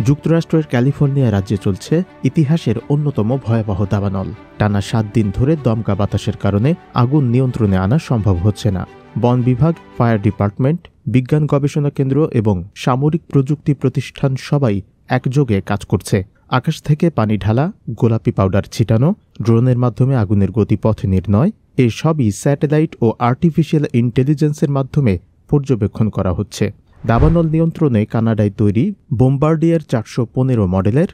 যুক্তরাষ্ট্রের ক্যালিফোর্নিয়া রাজ্যে চলছে ইতিহাসের অন্যতম ভয়াবহ দাবানল। টানা 7 দিন ধরে দমকা বাতাসের কারণে আগুন নিয়ন্ত্রণে আনা সম্ভব হচ্ছে না। বন বিভাগ, ফায়ার ডিপার্টমেন্ট, বিজ্ঞান গবেষণা কেন্দ্র এবং সামরিক প্রযুক্তি প্রতিষ্ঠান সবাই একযোগে কাজ করছে। আকাশ থেকে পানি ঢালা, গোলাপি পাউডার ছিটানো, ড্রোনের মাধ্যমে আগুনের গতিপথ নির্ণয়, এই সবই স্যাটেলাইট ও আর্টিফিশিয়াল ইন্টেলিজেন্সের মাধ্যমে পর্যবেক্ষণ করা হচ্ছে। দাবানল নিয়ন্ত্রণে কানাডায় তৈরি বোম্বার্ডিয়ার 415 মডেলের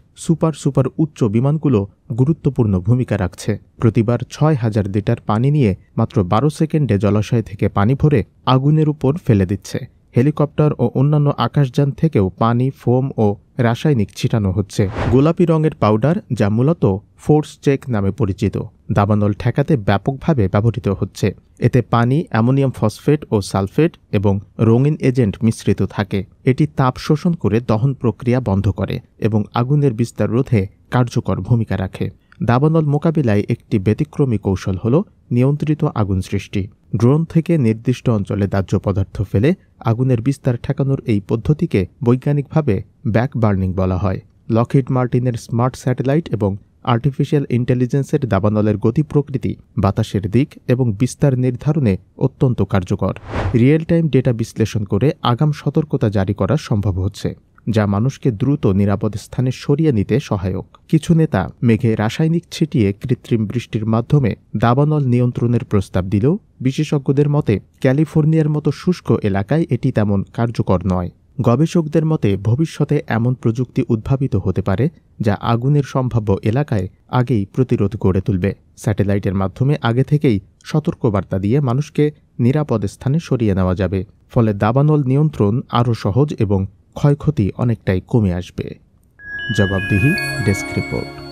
সুপার উচ্চ বিমানগুলো গুরুত্বপূর্ণ ভূমিকা রাখছে। প্রতিবার 6000 লিটার পানি নিয়ে মাত্র 12 সেকেন্ডে জলাশয় থেকে পানি ভরে আগুনের উপর ফেলে দিচ্ছে। হেলিকপ্টার ও অন্যান্য আকাশযান থেকেও পানি, ফোম ও রাসায়নিক ছিটানো হচ্ছে। গোলাপি রঙের পাউডার, যা মূলত ফোর্স চেক নামে পরিচিত, দাবানল ঠেকাতে ব্যাপকভাবে ব্যবহৃত হচ্ছে। এতে পানি, অ্যামোনিয়াম ফসফেট ও সালফেট এবং রঙিন এজেন্ট মিশ্রিত থাকে। এটি তাপ শোষণ করে দহন প্রক্রিয়া বন্ধ করে এবং আগুনের বিস্তার রোধে কার্যকর ভূমিকা রাখে। দাবানল মোকাবিলায় একটি ব্যতিক্রমী কৌশল হল নিয়ন্ত্রিত আগুন সৃষ্টি। ড্রোন থেকে নির্দিষ্ট অঞ্চলে দাহ্য পদার্থ ফেলে আগুনের বিস্তার ঠেকানোর এই পদ্ধতিকে বৈজ্ঞানিকভাবে ব্যাক বার্নিং বলা হয়। লকহিড মার্টিনের স্মার্ট স্যাটেলাইট এবং আর্টিফিশিয়াল ইন্টেলিজেন্সের দাবানলের গতি প্রকৃতি, বাতাসের দিক এবং বিস্তার নির্ধারণে অত্যন্ত কার্যকর। রিয়েল টাইম ডেটা বিশ্লেষণ করে আগাম সতর্কতা জারি করা সম্ভব হচ্ছে, যা মানুষকে দ্রুত নিরাপদ স্থানে সরিয়ে নিতে সহায়ক। কিছু নেতা মেঘে রাসায়নিক ছিটিয়ে কৃত্রিম বৃষ্টির মাধ্যমে দাবানল নিয়ন্ত্রণের প্রস্তাব দিলেও বিশেষজ্ঞদের মতে ক্যালিফোর্নিয়ার মতো শুষ্ক এলাকায় এটি তেমন কার্যকর নয়। গবেষকদের মতে ভবিষ্যতে এমন প্রযুক্তি উদ্ভাবিত হতে পারে যা আগুনের সম্ভাব্য এলাকায় আগেই প্রতিরোধ গড়ে তুলবে। স্যাটেলাইটের মাধ্যমে আগে থেকেই সতর্কবার্তা দিয়ে মানুষকে নিরাপদ স্থানে সরিয়ে নেওয়া যাবে। ফলে দাবানল নিয়ন্ত্রণ আরও সহজ এবং ক্ষয়ক্ষতি অনেকটাই কমে আসবে। জবাবদিহি ডেস্ক রিপোর্ট।